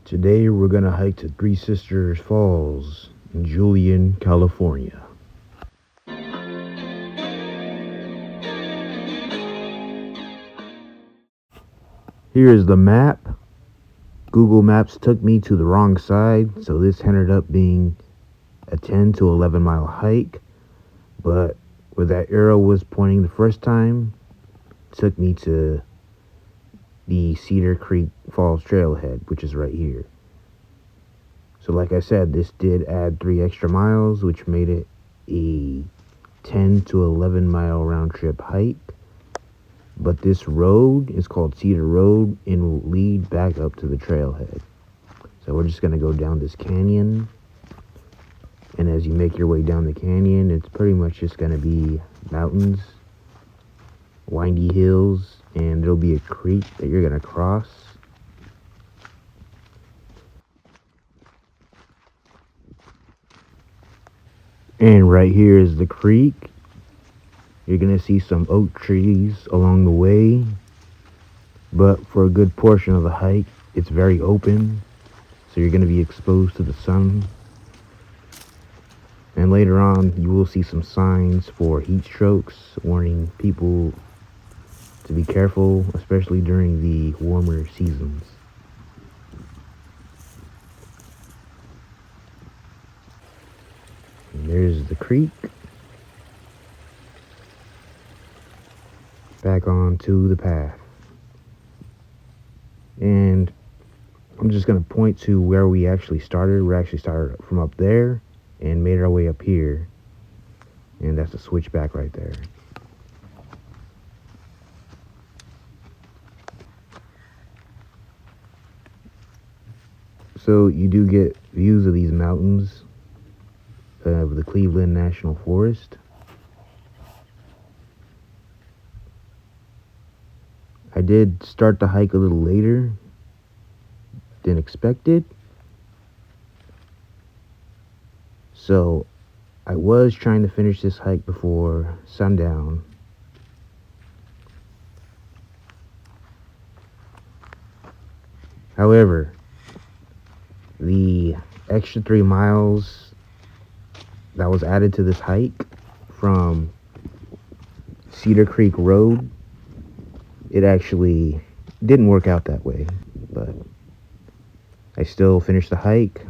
Today we're gonna hike to Three Sisters Falls in Julian, California. Here is the map. Google Maps took me to the wrong side, so this ended up being a 10 to 11 mile hike. But where that arrow was pointing the first time, took me to the Cedar Creek Falls trailhead, which is right here. So like I said, this did add 3 extra miles, which made it a 10 to 11 mile round trip hike. But this road is called Cedar Road and will lead back up to the trailhead. So we're just gonna go down this canyon. And as you make your way down the canyon, it's pretty much just gonna be mountains, windy hills, and there'll be a creek that you're gonna cross. And right here is the creek. You're gonna see some oak trees along the way, but for a good portion of the hike, it's very open, so you're gonna be exposed to the sun. And later on, you will see some signs for heat strokes, warning people to be careful, especially during the warmer seasons. And there's the creek. Back onto the path. And I'm just going to point to where we actually started. We actually started from up there and made our way up here. And that's a switchback right there. So you do get views of these mountains of the Cleveland National Forest. I did start the hike a little later than expected. So I was trying to finish this hike before sundown. However, the extra 3 miles that was added to this hike from Cedar Creek Road, it actually didn't work out that way, but I still finished the hike.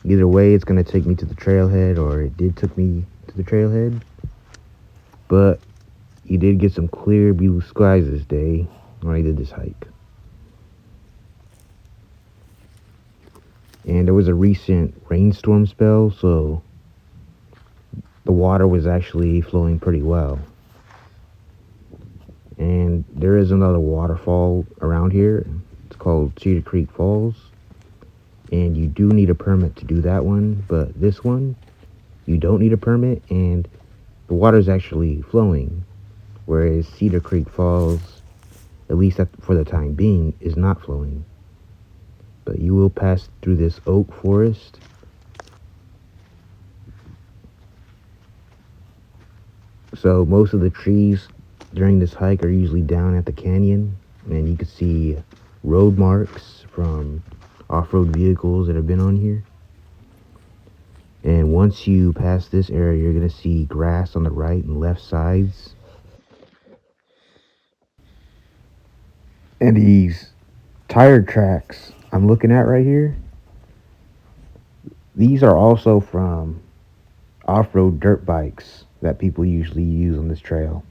Either way, it's going to take me to the trailhead, or it did took me to the trailhead. But you did get some clear blue skies this day when I did this hike. And there was a recent rainstorm spell, so the water was actually flowing pretty well. And there is another waterfall around here. It's called Cedar Creek Falls. And you do need a permit to do that one, but this one, you don't need a permit, and the water is actually flowing. Whereas Cedar Creek Falls, at least for the time being, is not flowing. But you will pass through this oak forest. So most of the trees during this hike are usually down at the canyon, and you can see road marks from off-road vehicles that have been on here. And once you pass this area, you're going to see grass on the right and left sides. And these tire tracks I'm looking at right here, these are also from off-road dirt bikes that people usually use on this trail.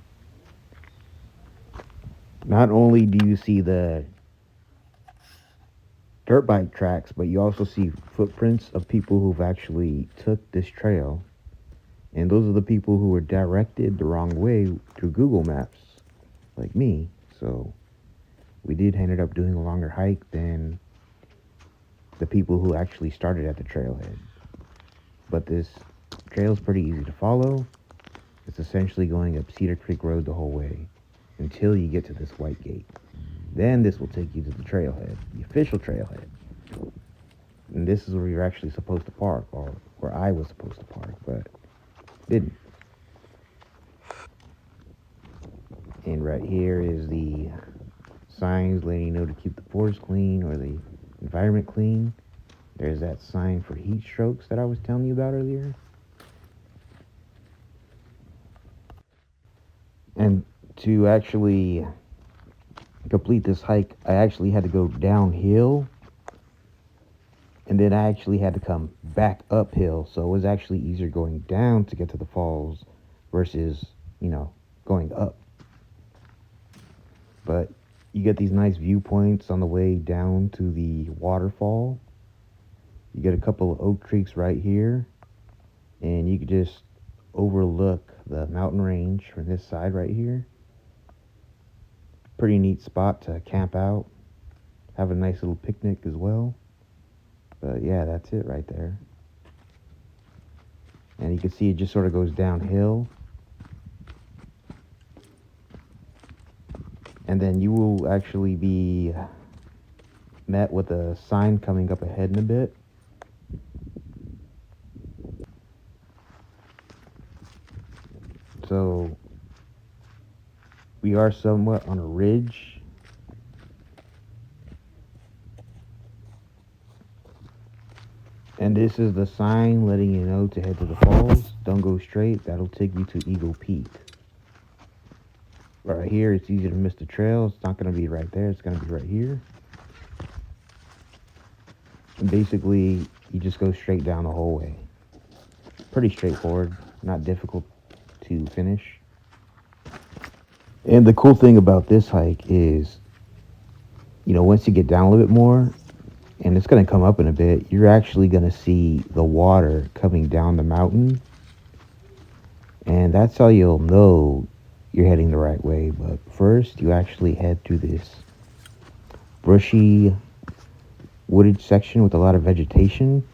Not only do you see the dirt bike tracks, but you also see footprints of people who've actually took this trail. And those are the people who were directed the wrong way through Google Maps, like me. So we did ended up doing a longer hike than the people who actually started at the trailhead. But this trail is pretty easy to follow. It's essentially going up Cedar Creek Road the whole way until you get to this white gate. Then this will take you to the trailhead, the official trailhead. And this is where you're actually supposed to park, or where I was supposed to park, but didn't. And right here is the signs letting you know to keep the forest clean or the environment clean. There's that sign for heat strokes that I was telling you about earlier. And to actually complete this hike, I actually had to go downhill, and then I actually had to come back uphill. So it was actually easier going down to get to the falls versus, going up. But you get these nice viewpoints on the way down to the waterfall. You get a couple of oak trees right here, and you could just overlook the mountain range from this side right here. Pretty neat spot to camp out, have a nice little picnic as well. But yeah, that's it right there. And you can see it just sort of goes downhill. And then you will actually be met with a sign coming up ahead in a bit. So we are somewhat on a ridge. And this is the sign letting you know to head to the falls. Don't go straight. That'll take you to Eagle Peak. Right here, it's easy to miss the trail. It's not going to be right there. It's going to be right here. And basically, you just go straight down the whole way. Pretty straightforward. Not difficult to finish. And the cool thing about this hike is, once you get down a little bit more, and it's going to come up in a bit, you're actually going to see the water coming down the mountain. And that's how you'll know you're heading the right way. But first, you actually head through this brushy, wooded section with a lot of vegetation.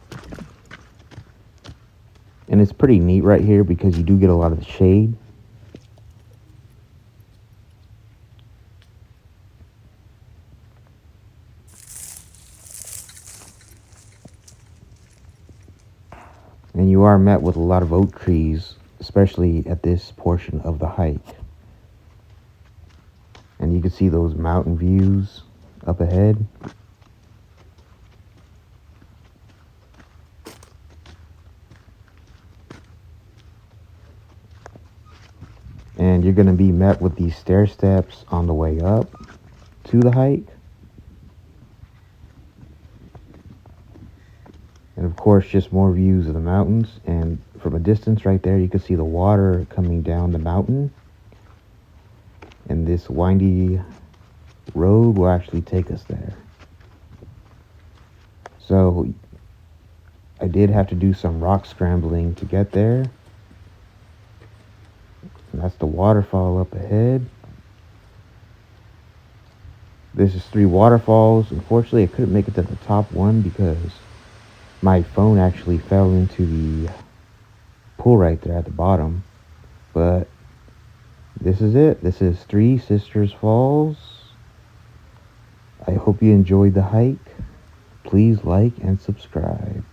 And it's pretty neat right here because you do get a lot of the shade. And you are met with a lot of oak trees, especially at this portion of the hike. And you can see those mountain views up ahead. And you're going to be met with these stair steps on the way up to the hike. And of course, just more views of the mountains. And from a distance right there, you can see the water coming down the mountain. And this windy road will actually take us there. So I did have to do some rock scrambling to get there. And that's the waterfall up ahead. This is 3 waterfalls. Unfortunately, I couldn't make it to the top one because my phone actually fell into the pool right there at the bottom. But this is it. This is 3 Sisters Falls. I hope you enjoyed the hike. Please like and subscribe.